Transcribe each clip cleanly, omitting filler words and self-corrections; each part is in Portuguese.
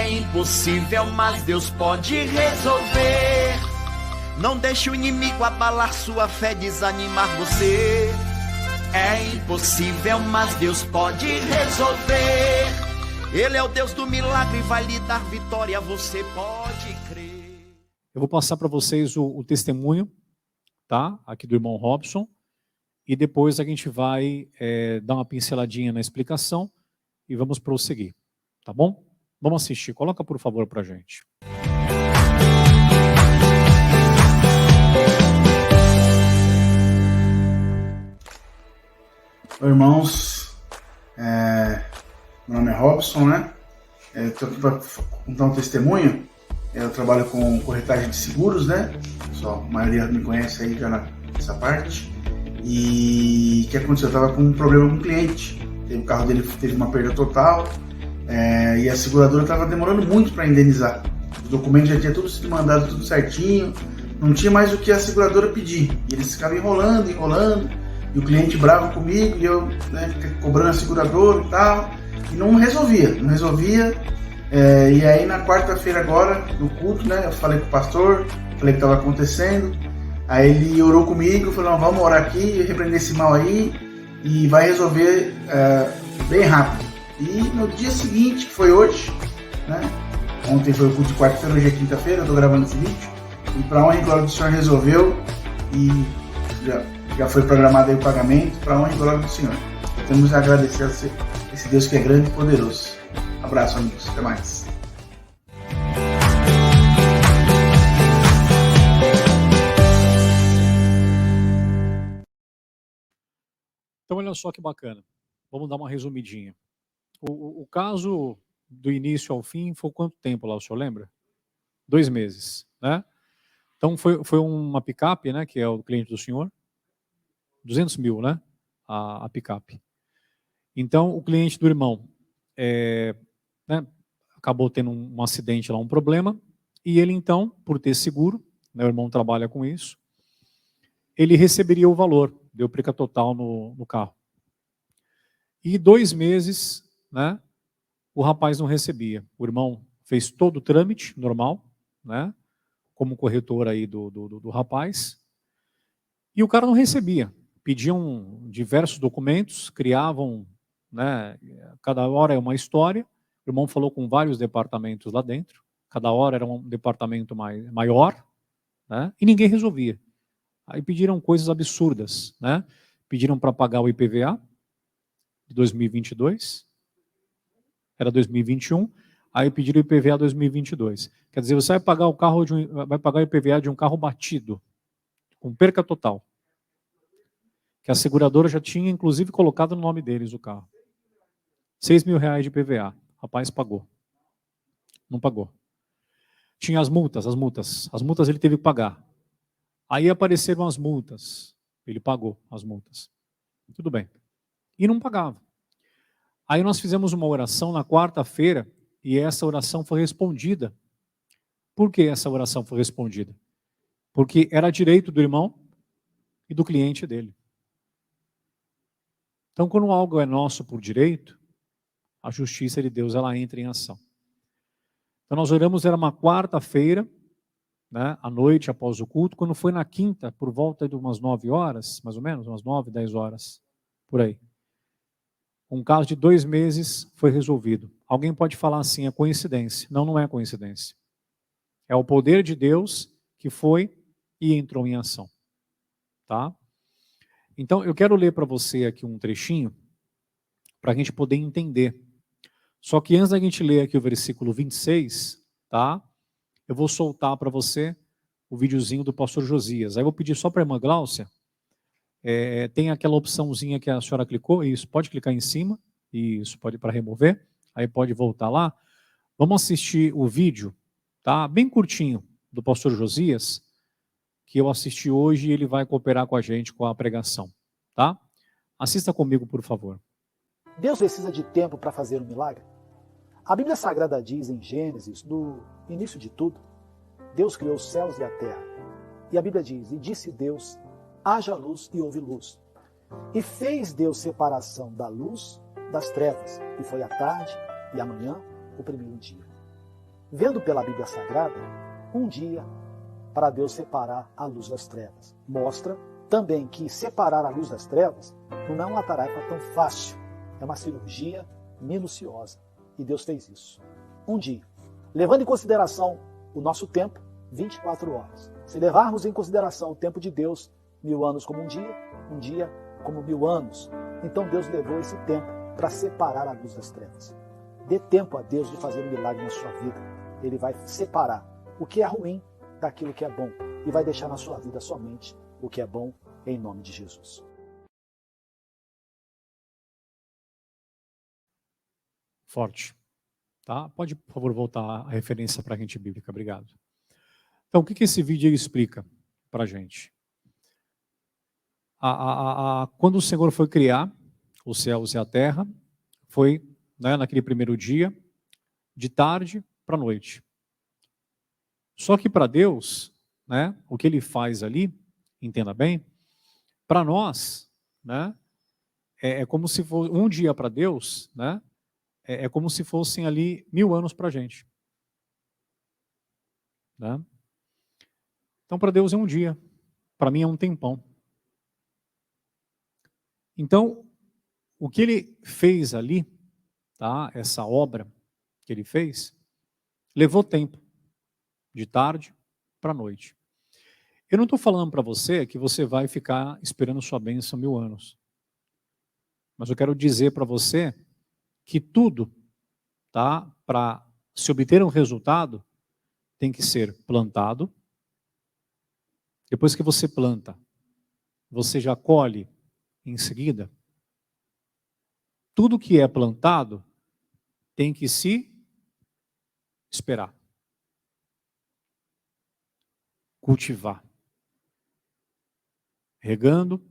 É impossível, mas Deus pode resolver. Não deixe o inimigo abalar sua fé, desanimar você. É impossível, mas Deus pode resolver. Ele é o Deus do milagre, vai lhe dar vitória, você pode crer. Eu vou passar para vocês o testemunho, tá? Aqui do irmão Robson. E depois a gente vai dar uma pinceladinha na explicação e vamos prosseguir, tá bom? Vamos assistir. Coloca, por favor, para a gente. Oi, irmãos. Meu nome é Robson, né? Estou aqui para contar um testemunho. Eu trabalho com corretagem de seguros, né? A maioria me conhece aí já nessa parte. E o que aconteceu? Eu estava com um problema com um cliente. O carro dele teve uma perda total. E a seguradora estava demorando muito para indenizar. Os documentos já tinham tudo sido mandado, tudo certinho. Não tinha mais o que a seguradora pedir. E eles ficavam enrolando. E o cliente bravo comigo, e eu cobrando a seguradora e tal. E não resolvia. E aí na quarta-feira agora, no culto, né, eu falei com o pastor, falei o que estava acontecendo. Aí ele orou comigo, falou, não, vamos orar aqui, repreender esse mal aí, e vai resolver bem rápido. E no dia seguinte, que foi hoje, né, ontem foi o culto de quarta-feira, hoje é quinta-feira, eu estou gravando esse vídeo, e para honra e glória do Senhor resolveu, e já foi programado aí o pagamento, para honra e glória do Senhor. Temos a agradecer a esse Deus que é grande e poderoso. Abraço, amigos, até mais. Então, olha só que bacana. Vamos dar uma resumidinha. O caso do início ao fim foi quanto tempo lá, o senhor lembra? 2 meses, né? Então, foi uma picape, né, que é o cliente do senhor. 200 mil, né? A picape. Então, o cliente do irmão né, acabou tendo um acidente lá, um problema, e ele, então, por ter seguro, né, o irmão trabalha com isso, ele receberia o valor, deu perca total no carro. E 2 meses, né, o rapaz não recebia. O irmão fez todo o trâmite normal, né, como corretor aí do rapaz, e o cara não recebia. Pediam diversos documentos, criavam, né, cada hora é uma história. O irmão falou com vários departamentos lá dentro, cada hora era um departamento maior, né, e ninguém resolvia. Aí pediram coisas absurdas, né? Pediram para pagar o IPVA de 2022, era 2021, aí pediram o IPVA 2022. Quer dizer, você vai pagar o IPVA de um carro batido, com perca total, que a seguradora já tinha, inclusive, colocado no nome deles o carro. R$6 mil de IPVA. O rapaz pagou. Não pagou. Tinha as multas ele teve que pagar. Aí apareceram as multas. Ele pagou as multas. Tudo bem. E não pagava. Aí nós fizemos uma oração na quarta-feira e essa oração foi respondida. Por que essa oração foi respondida? Porque era direito do irmão e do cliente dele. Então, quando algo é nosso por direito, a justiça de Deus ela entra em ação. Então, nós oramos, era uma quarta-feira, né, à noite, após o culto. Quando foi na quinta, por volta de umas 9 horas, mais ou menos, umas 9, 10 horas, por aí. Um caso de 2 meses foi resolvido. Alguém pode falar assim, é coincidência. Não, não é coincidência. É o poder de Deus que foi e entrou em ação. Tá? Então, eu quero ler para você aqui um trechinho, para a gente poder entender. Só que antes da gente ler aqui o versículo 26, tá? Eu vou soltar para você o videozinho do pastor Josias. Aí eu vou pedir só para a irmã Gláucia, tem aquela opçãozinha que a senhora clicou, isso, pode clicar em cima, isso, pode para remover, aí pode voltar lá. Vamos assistir o vídeo, tá? Bem curtinho, do pastor Josias, que eu assisti hoje e ele vai cooperar com a gente com a pregação, tá? Assista comigo, por favor. Deus precisa de tempo para fazer um milagre? A Bíblia Sagrada diz em Gênesis, no início de tudo, Deus criou os céus e a terra. E a Bíblia diz, e disse Deus, haja luz e houve luz. E fez Deus separação da luz das trevas, e foi a tarde e a manhã o primeiro dia. Vendo pela Bíblia Sagrada, um dia para Deus separar a luz das trevas. Mostra também que separar a luz das trevas não é uma tarefa tão fácil. É uma cirurgia minuciosa. E Deus fez isso. Um dia. Levando em consideração o nosso tempo, 24 horas. Se levarmos em consideração o tempo de Deus, 1000 anos como um dia como 1000 anos. Então Deus levou esse tempo para separar a luz das trevas. Dê tempo a Deus de fazer um milagre na sua vida. Ele vai separar o que é ruim daquilo que é bom e vai deixar na sua vida somente o que é bom, em nome de Jesus. Forte. Tá? Pode, por favor, voltar a referência para a gente bíblica. Obrigado. Então, o que esse vídeo explica para a gente? Quando o Senhor foi criar os céus e a terra, foi, né, naquele primeiro dia, de tarde para noite. Só que para Deus, né, o que Ele faz ali, entenda bem, para nós, né, é como se fosse um dia para Deus, né, é como se fossem ali 1000 anos para a gente. Né? Então, para Deus é um dia, para mim é um tempão. Então, o que Ele fez ali, tá, essa obra que Ele fez, levou tempo, de tarde para noite. Eu não estou falando para você que você vai ficar esperando sua bênção 1000 anos. Mas eu quero dizer para você que tudo, tá, para se obter um resultado, tem que ser plantado. Depois que você planta, você já colhe em seguida. Tudo que é plantado tem que se esperar. Cultivar. Regando,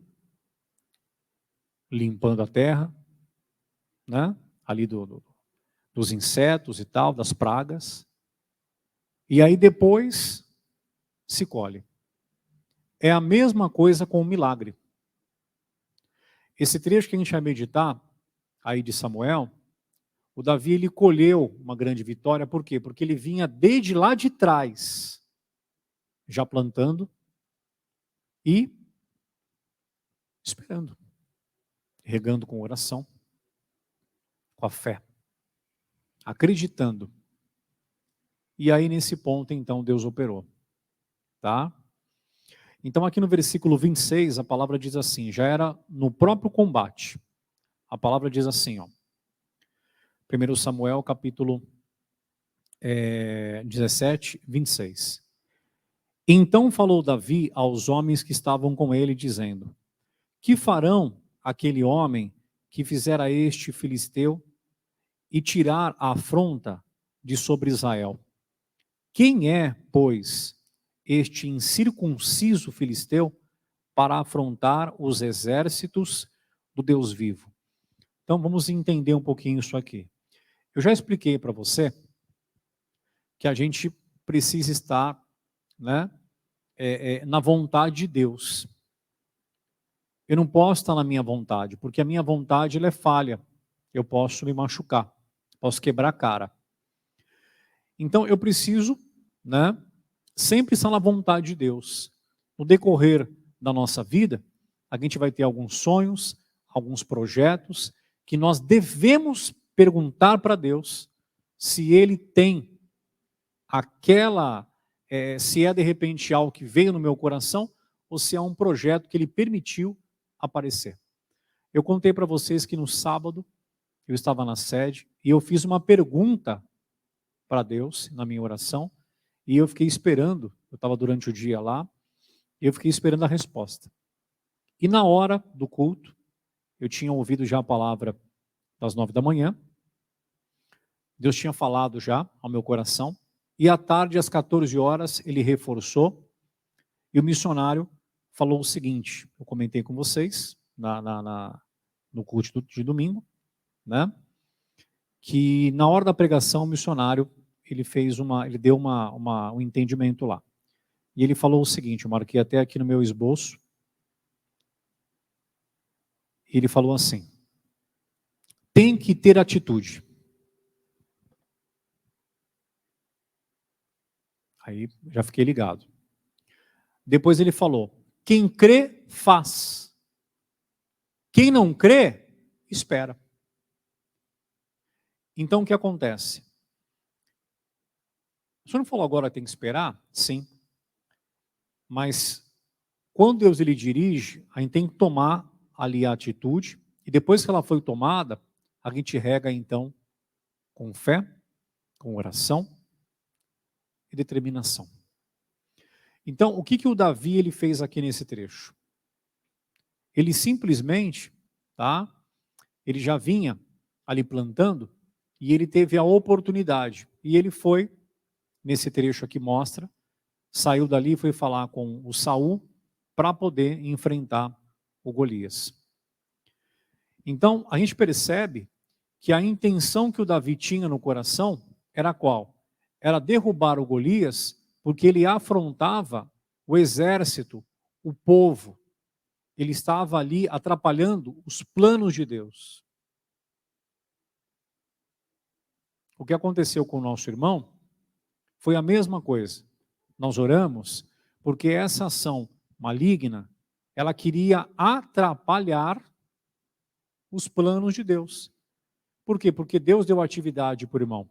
limpando a terra, né? Ali dos insetos e tal, das pragas. E aí depois se colhe. É a mesma coisa com o milagre. Esse trecho que a gente vai meditar, aí de Samuel, o Davi ele colheu uma grande vitória, por quê? Porque ele vinha desde lá de trás, já plantando e esperando, regando com oração, com a fé, acreditando. E aí nesse ponto então Deus operou, tá? Então aqui no versículo 26 a palavra diz assim, já era no próprio combate. A palavra diz assim, ó, 1 Samuel capítulo 17, 26. Então falou Davi aos homens que estavam com ele, dizendo, que farão aquele homem que fizera este filisteu e tirar a afronta de sobre Israel? Quem é, pois, este incircunciso filisteu para afrontar os exércitos do Deus vivo? Então vamos entender um pouquinho isso aqui. Eu já expliquei para você que a gente precisa estar, né, na vontade de Deus. Eu não posso estar na minha vontade, porque a minha vontade ela é falha. Eu posso me machucar, posso quebrar a cara. Então eu preciso, né, sempre estar na vontade de Deus. No decorrer da nossa vida, a gente vai ter alguns sonhos, alguns projetos, que nós devemos perguntar para Deus se Ele tem aquela, se é de repente algo que veio no meu coração, ou se é um projeto que Ele permitiu aparecer. Eu contei para vocês que no sábado, eu estava na sede, e eu fiz uma pergunta para Deus, na minha oração, e eu fiquei esperando, eu estava durante o dia lá, e eu fiquei esperando a resposta. E na hora do culto, eu tinha ouvido já a palavra das 9 da manhã, Deus tinha falado já ao meu coração, e à tarde, às 14 horas, ele reforçou, e o missionário falou o seguinte, eu comentei com vocês, no culto de domingo, né, que na hora da pregação, o missionário, ele deu um entendimento lá. E ele falou o seguinte, eu marquei até aqui no meu esboço, ele falou assim, tem que ter atitude. Aí já fiquei ligado. Depois ele falou: quem crê, faz. Quem não crê, espera. Então o que acontece? O senhor não falou agora que tem que esperar? Sim. Mas quando Deus ele dirige, a gente tem que tomar ali a atitude, e depois que ela foi tomada, a gente rega então com fé, com oração e determinação. Então, o que o Davi ele fez aqui nesse trecho? Ele simplesmente, tá? Ele já vinha ali plantando e ele teve a oportunidade. E ele foi, nesse trecho aqui mostra, saiu dali e foi falar com o Saul para poder enfrentar o Golias. Então, a gente percebe que a intenção que o Davi tinha no coração era qual? Era derrubar o Golias, porque ele afrontava o exército, o povo. Ele estava ali atrapalhando os planos de Deus. O que aconteceu com o nosso irmão foi a mesma coisa. Nós oramos porque essa ação maligna, ela queria atrapalhar os planos de Deus. Por quê? Porque Deus deu atividade para o irmão.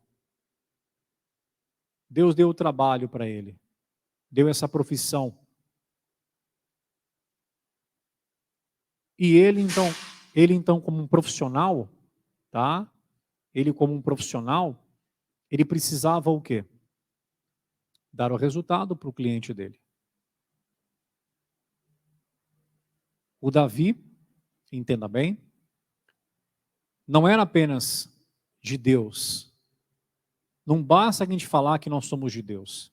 Deus deu o trabalho para ele. Deu essa profissão. E ele então como um profissional, tá? Ele como um profissional, ele precisava o quê? Dar o resultado para o cliente dele. O Davi, entenda bem, não era apenas de Deus. Não basta a gente falar que nós somos de Deus.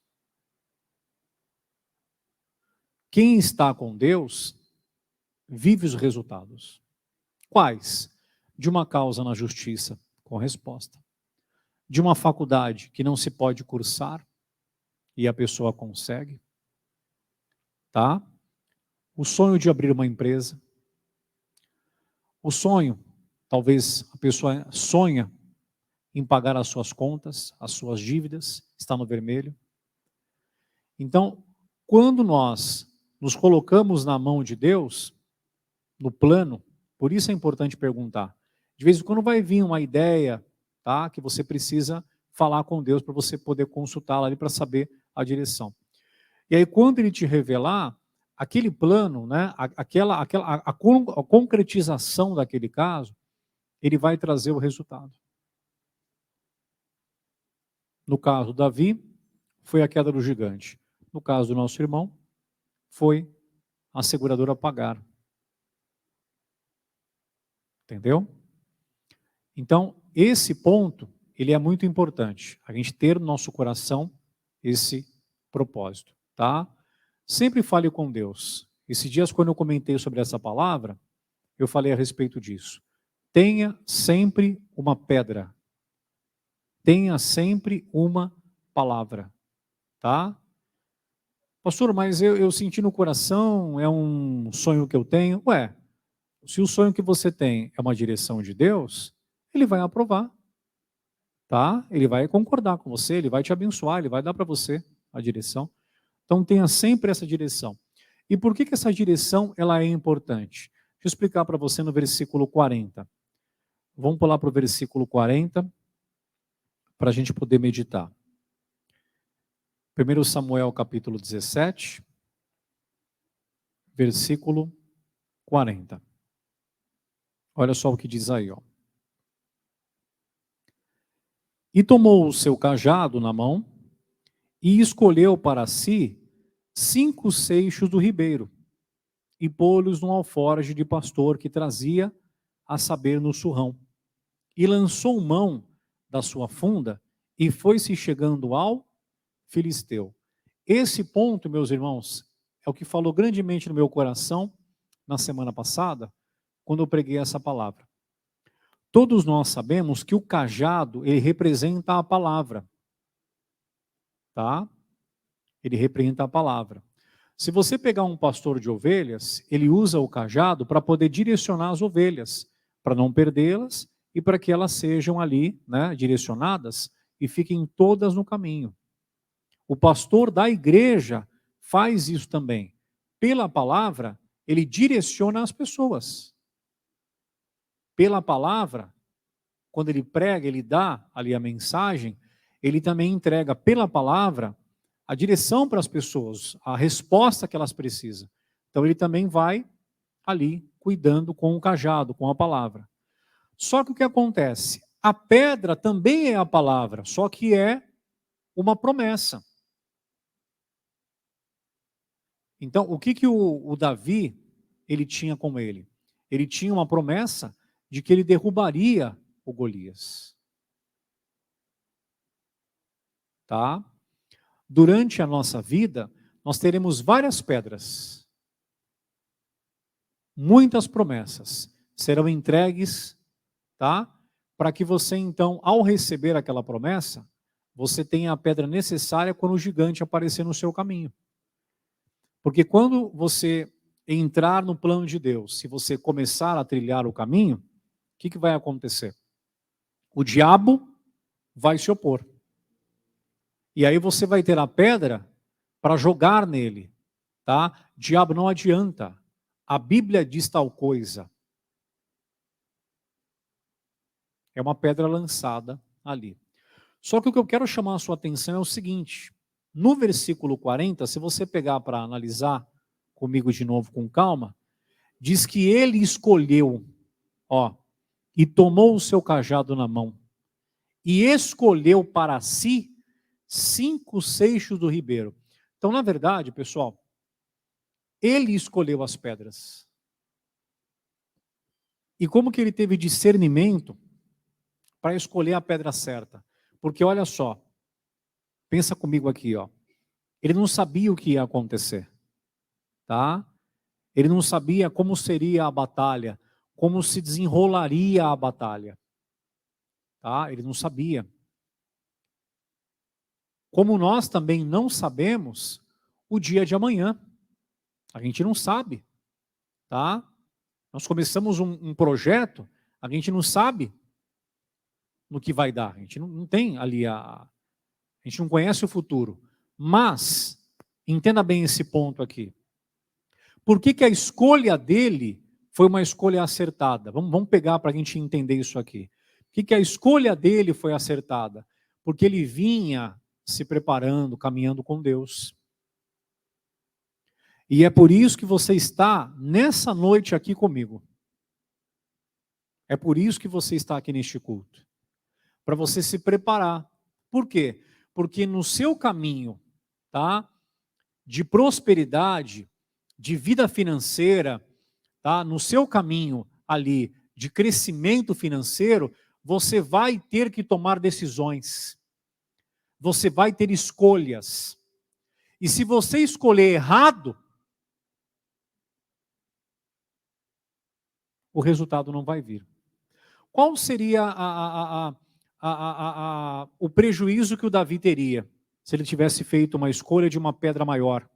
Quem está com Deus vive os resultados. Quais? De uma causa na justiça, com resposta. De uma faculdade que não se pode cursar e a pessoa consegue. Tá? O sonho de abrir uma empresa. O sonho, talvez a pessoa sonha em pagar as suas contas, as suas dívidas, está no vermelho. Então, quando nós nos colocamos na mão de Deus, no plano, por isso é importante perguntar. De vez em quando vai vir uma ideia, tá, que você precisa falar com Deus para você poder consultá-la ali para saber a direção. E aí quando ele te revelar, aquele plano, né, a concretização daquele caso, ele vai trazer o resultado. No caso do Davi, foi a queda do gigante. No caso do nosso irmão, foi a seguradora pagar. Entendeu? Então, esse ponto, ele é muito importante. A gente ter no nosso coração esse propósito, tá? Sempre fale com Deus. Esses dias, quando eu comentei sobre essa palavra, eu falei a respeito disso. Tenha sempre uma pedra. Tenha sempre uma palavra, tá? Pastor, mas eu senti no coração, é um sonho que eu tenho. Ué, se o sonho que você tem é uma direção de Deus, ele vai aprovar, tá? Ele vai concordar com você, ele vai te abençoar, ele vai dar para você a direção. Então tenha sempre essa direção. E por que essa direção ela é importante? Deixa eu explicar para você no versículo 40. Vamos pular para o versículo 40, para a gente poder meditar. 1 Samuel capítulo 17, versículo 40. Olha só o que diz aí, ó. E tomou o seu cajado na mão e escolheu para si 5 seixos do ribeiro e pô-los num alforje de pastor que trazia, a saber, no surrão. E lançou mão da sua funda e foi-se chegando ao filisteu. Esse ponto, meus irmãos, é o que falou grandemente no meu coração na semana passada, quando eu preguei essa palavra. Todos nós sabemos que o cajado, ele representa a palavra. Tá? Ele representa a palavra. Se você pegar um pastor de ovelhas, ele usa o cajado para poder direcionar as ovelhas, para não perdê-las e para que elas sejam ali, né, direcionadas e fiquem todas no caminho. O pastor da igreja faz isso também. Pela palavra, ele direciona as pessoas. Pela palavra, quando ele prega, ele dá ali a mensagem, ele também entrega pela palavra a direção para as pessoas, a resposta que elas precisam. Então ele também vai ali cuidando com o cajado, com a palavra. Só que o que acontece? A pedra também é a palavra, só que é uma promessa. Então, o que o Davi, ele tinha com ele? Ele tinha uma promessa de que ele derrubaria o Golias. Tá? Durante a nossa vida, nós teremos várias pedras. Muitas promessas serão entregues, tá? Para que você, então, ao receber aquela promessa, você tenha a pedra necessária quando o gigante aparecer no seu caminho. Porque quando você entrar no plano de Deus, se você começar a trilhar o caminho, o que vai acontecer? O diabo vai se opor. E aí você vai ter a pedra para jogar nele, tá? Diabo, não adianta. A Bíblia diz tal coisa. É uma pedra lançada ali. Só que o que eu quero chamar a sua atenção é o seguinte. No versículo 40, se você pegar para analisar comigo de novo com calma, diz que ele escolheu, e tomou o seu cajado na mão, e escolheu para si 5 seixos do ribeiro. Então, na verdade, pessoal, ele escolheu as pedras. E como que ele teve discernimento para escolher a pedra certa? Porque olha só, pensa comigo aqui, ele não sabia o que ia acontecer, tá? Ele não sabia como seria a batalha, como se desenrolaria a batalha, tá? Ele não sabia. Como nós também não sabemos o dia de amanhã. A gente não sabe, tá? Nós começamos um projeto, a gente não sabe no que vai dar. A gente não tem ali a gente não conhece o futuro. Mas, entenda bem esse ponto aqui. Por que a escolha dele foi uma escolha acertada? Vamos pegar para a gente entender isso aqui. Por que a escolha dele foi acertada? Porque ele vinha se preparando, caminhando com Deus. E é por isso que você está nessa noite aqui comigo. É por isso que você está aqui neste culto. Para você se preparar. Por quê? Porque no seu caminho, tá, de prosperidade, de vida financeira, tá, no seu caminho ali de crescimento financeiro, você vai ter que tomar decisões. Você vai ter escolhas. E se você escolher errado, o resultado não vai vir. Qual seria o prejuízo que o Davi teria se ele tivesse feito uma escolha de uma pedra maior?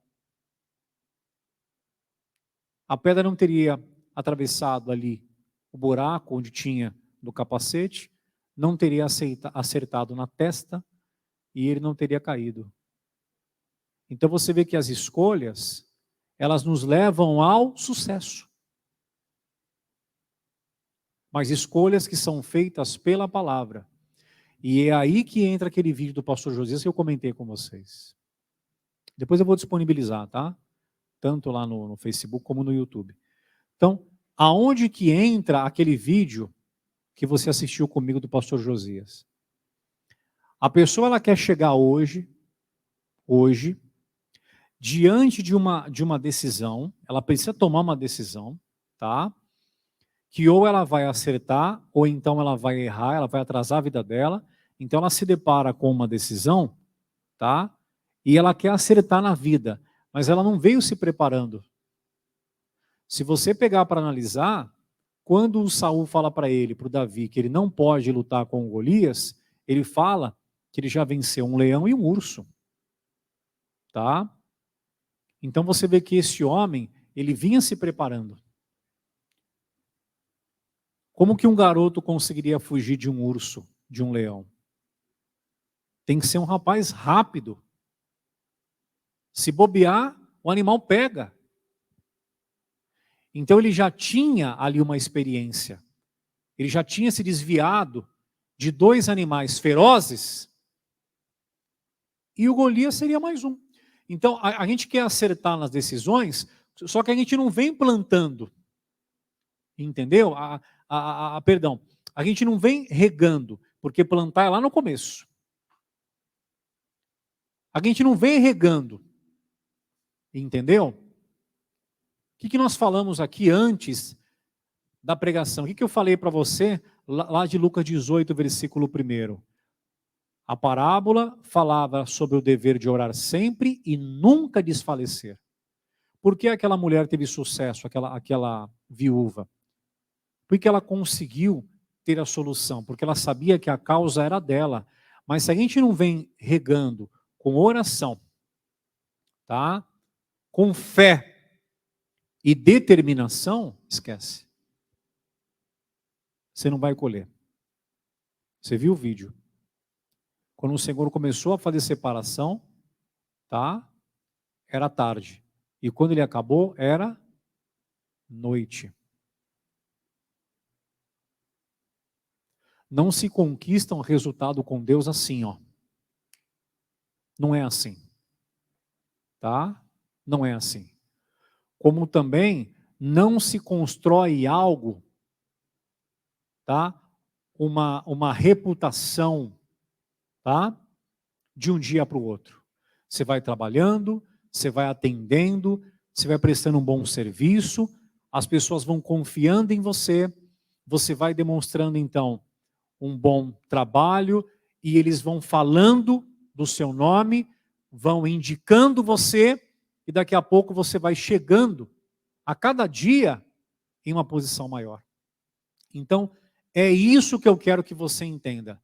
A pedra não teria atravessado ali o buraco onde tinha do capacete, não teria acertado na testa e ele não teria caído. Então você vê que as escolhas, elas nos levam ao sucesso. Mas escolhas que são feitas pela palavra. E é aí que entra aquele vídeo do pastor Josias que eu comentei com vocês. Depois eu vou disponibilizar, tá? Tanto lá no Facebook como no YouTube. Então, aonde que entra aquele vídeo que você assistiu comigo do pastor Josias? A pessoa ela quer chegar hoje, diante de uma decisão, ela precisa tomar uma decisão, tá? Que ou ela vai acertar, ou então ela vai errar, ela vai atrasar a vida dela. Então ela se depara com uma decisão, tá? E ela quer acertar na vida, mas ela não veio se preparando. Se você pegar para analisar, quando o Saul fala para ele, para o Davi, que ele não pode lutar com o Golias, ele fala que ele já venceu um leão e um urso, tá? Então você vê que esse homem, ele vinha se preparando. Como que um garoto conseguiria fugir de um urso, de um leão? Tem que ser um rapaz rápido. Se bobear, o animal pega. Então ele já tinha ali uma experiência. Ele já tinha se desviado de 2 animais ferozes e o Golias seria mais um. Então a gente quer acertar nas decisões, só que a gente não vem plantando. Entendeu? Perdão. A gente não vem regando, porque plantar é lá no começo. A gente não vem regando. Entendeu? O que nós falamos aqui antes da pregação? O que eu falei para você lá de Lucas 18, versículo 1? A parábola falava sobre o dever de orar sempre e nunca desfalecer. Por que aquela mulher teve sucesso, aquela viúva? Porque ela conseguiu ter a solução, porque ela sabia que a causa era dela. Mas se a gente não vem regando com oração, tá? Com fé e determinação, esquece. Você não vai colher. Você viu o vídeo? Quando o Senhor começou a fazer separação, tá? Era tarde. E quando ele acabou, era noite. Não se conquista um resultado com Deus assim, ó. Não é assim. Tá? Não é assim. Como também não se constrói algo, tá? Uma reputação, tá? De um dia para o outro. Você vai trabalhando, você vai atendendo, você vai prestando um bom serviço, as pessoas vão confiando em você, você vai demonstrando então um bom trabalho e eles vão falando do seu nome, vão indicando você e daqui a pouco você vai chegando a cada dia em uma posição maior. Então, é isso que eu quero que você entenda.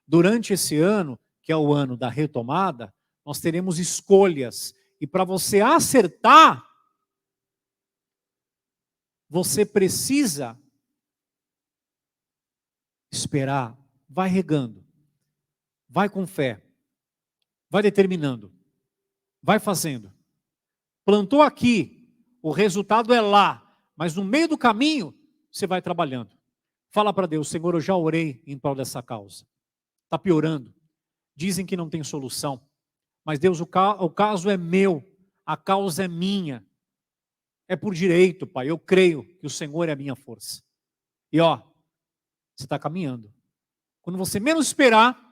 Durante esse ano, que é o ano da retomada, nós teremos escolhas. E para você acertar, você precisa esperar. Vai regando. Vai com fé. Vai determinando. Vai fazendo. Plantou aqui, o resultado é lá. Mas no meio do caminho, você vai trabalhando. Fala para Deus, Senhor, eu já orei em prol dessa causa. Está piorando. Dizem que não tem solução. Mas Deus, o caso é meu. A causa é minha. É por direito, Pai. Eu creio que o Senhor é a minha força. E ó, você está caminhando. Quando você menos esperar,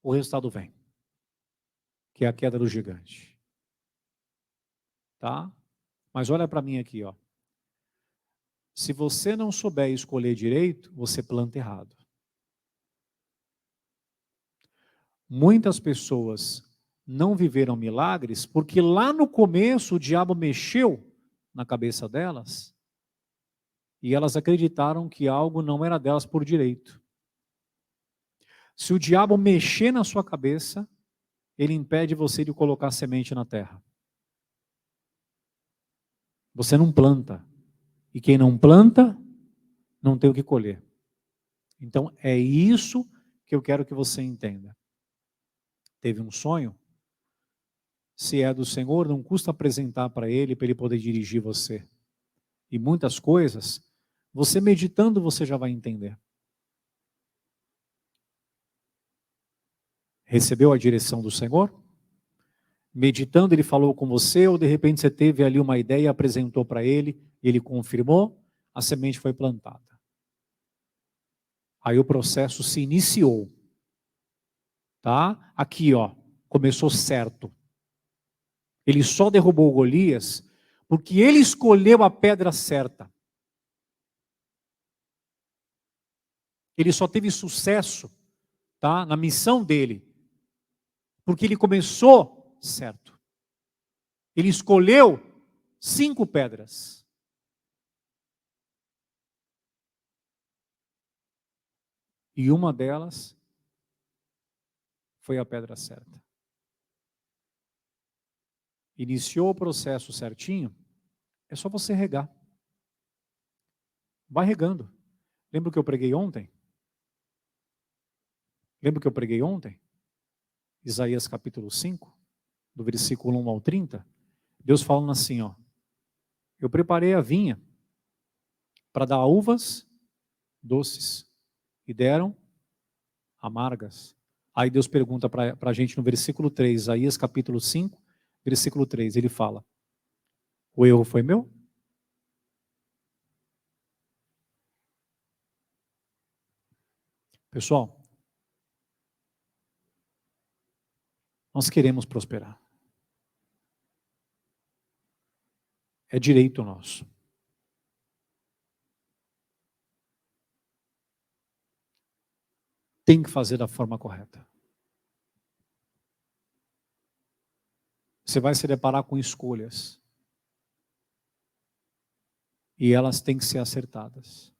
o resultado vem. Que é a queda do gigante. Tá? Mas olha para mim aqui, ó. Se você não souber escolher direito, você planta errado. Muitas pessoas não viveram milagres porque lá no começo o diabo mexeu na cabeça delas e elas acreditaram que algo não era delas por direito. Se o diabo mexer na sua cabeça, ele impede você de colocar semente na terra. Você não planta. E quem não planta, não tem o que colher. Então é isso que eu quero que você entenda. Teve um sonho? Se é do Senhor, não custa apresentar para Ele poder dirigir você. E muitas coisas, você meditando, você já vai entender. Recebeu a direção do Senhor? Meditando, Ele falou com você, ou de repente você teve ali uma ideia e apresentou para Ele, Ele confirmou, a semente foi plantada. Aí o processo se iniciou. Tá? Aqui, ó, começou certo. Ele só derrubou Golias porque ele escolheu a pedra certa. Ele só teve sucesso, tá, na missão dele porque ele começou certo. Ele escolheu 5 pedras. E uma delas foi a pedra certa. Iniciou o processo certinho, é só você regar. Vai regando. Lembra o que eu preguei ontem? Isaías capítulo 5, do versículo 1 ao 30, Deus falando assim, ó, eu preparei a vinha para dar uvas doces, e deram amargas. Aí Deus pergunta para a gente no versículo 3, Isaías capítulo 5, versículo 3, ele fala, o erro foi meu? Pessoal, nós queremos prosperar. É direito nosso. Tem que fazer da forma correta. Você vai se deparar com escolhas. E elas têm que ser acertadas.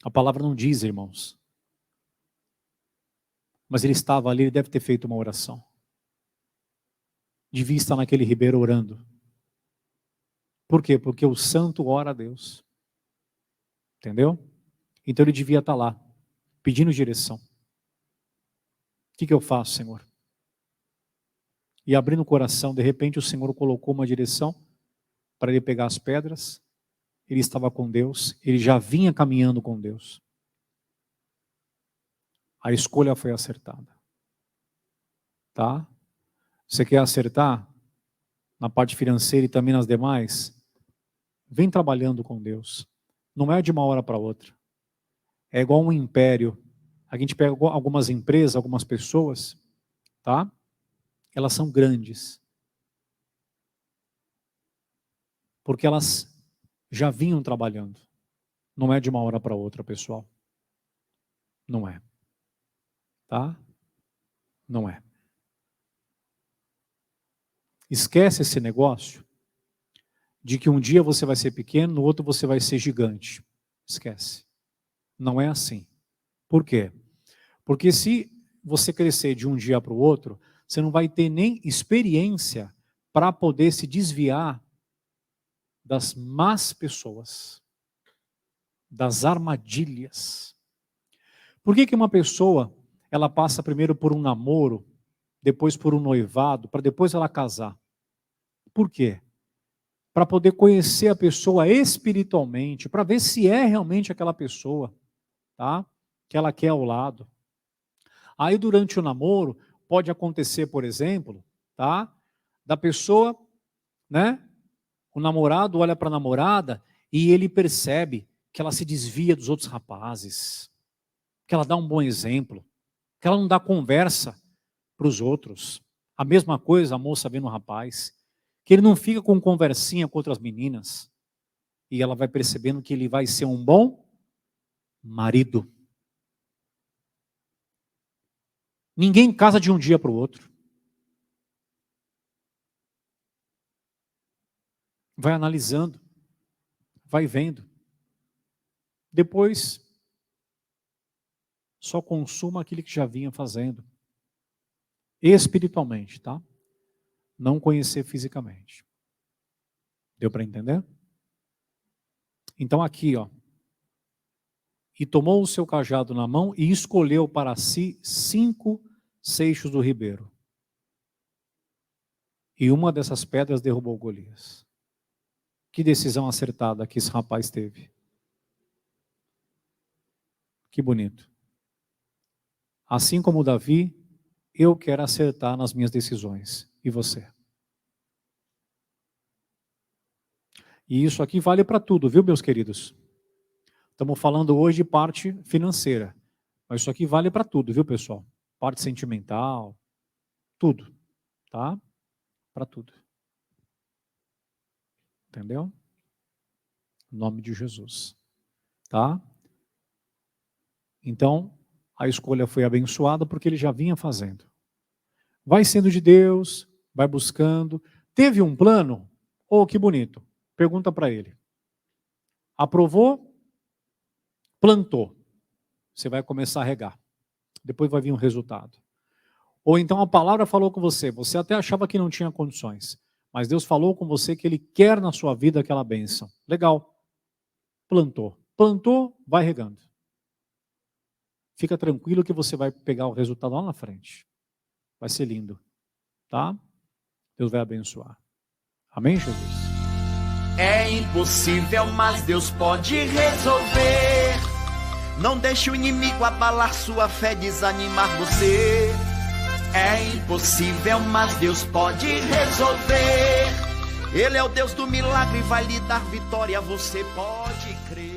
A palavra não diz, irmãos. Mas ele estava ali, ele deve ter feito uma oração. Devia estar naquele ribeiro orando. Por quê? Porque o santo ora a Deus. Entendeu? Então ele devia estar lá, pedindo direção. O que eu faço, Senhor? E abrindo o coração, de repente o Senhor colocou uma direção para ele pegar as pedras. Ele estava com Deus, ele já vinha caminhando com Deus. A escolha foi acertada. Tá? Você quer acertar na parte financeira e também nas demais? Vem trabalhando com Deus. Não é de uma hora para outra. É igual um império. A gente pega algumas empresas, algumas pessoas, tá? Elas são grandes. Porque elas já vinham trabalhando. Não é de uma hora para outra, pessoal. Não é. Tá? Não é. Esquece esse negócio de que um dia você vai ser pequeno, no outro você vai ser gigante. Esquece. Não é assim. Por quê? Porque se você crescer de um dia para o outro, você não vai ter nem experiência para poder se desviar das más pessoas, das armadilhas. Por que uma pessoa, ela passa primeiro por um namoro, depois por um noivado, para depois ela casar? Por quê? Para poder conhecer a pessoa espiritualmente, para ver se é realmente aquela pessoa, tá? Que ela quer ao lado. Aí durante o namoro, pode acontecer, por exemplo, tá? Da pessoa, né? O namorado olha para a namorada e ele percebe que ela se desvia dos outros rapazes, que ela dá um bom exemplo, que ela não dá conversa para os outros. A mesma coisa a moça vê no rapaz, que ele não fica com conversinha com outras meninas, e ela vai percebendo que ele vai ser um bom marido. Ninguém casa de um dia para o outro. Vai analisando, vai vendo. Depois, só consuma aquilo que já vinha fazendo. Espiritualmente, tá? Não conhecer fisicamente. Deu para entender? Então aqui, ó. E tomou o seu cajado na mão e escolheu para si 5 seixos do ribeiro. E uma dessas pedras derrubou Golias. Que decisão acertada que esse rapaz teve. Que bonito. Assim como Davi, eu quero acertar nas minhas decisões. E você? E isso aqui vale para tudo, viu, meus queridos? Estamos falando hoje de parte financeira. Mas isso aqui vale para tudo, viu, pessoal? Parte sentimental, tudo. Tá? Para tudo. Entendeu? Em nome de Jesus. Tá? Então, a escolha foi abençoada porque ele já vinha fazendo. Vai sendo de Deus, vai buscando. Teve um plano? Oh, que bonito. Pergunta para ele. Aprovou? Plantou. Você vai começar a regar. Depois vai vir um resultado. Ou então a palavra falou com você. Você até achava que não tinha condições. Mas Deus falou com você que Ele quer na sua vida aquela bênção. Legal. Plantou. Plantou, vai regando. fica tranquilo que você vai pegar o resultado lá na frente. Vai ser lindo, tá? Deus vai abençoar. Amém, Jesus? É impossível, mas Deus pode resolver. Não deixe o inimigo abalar sua fé, desanimar você. É impossível, mas Deus pode resolver. Ele é o Deus do milagre, vai lhe dar vitória, você pode crer.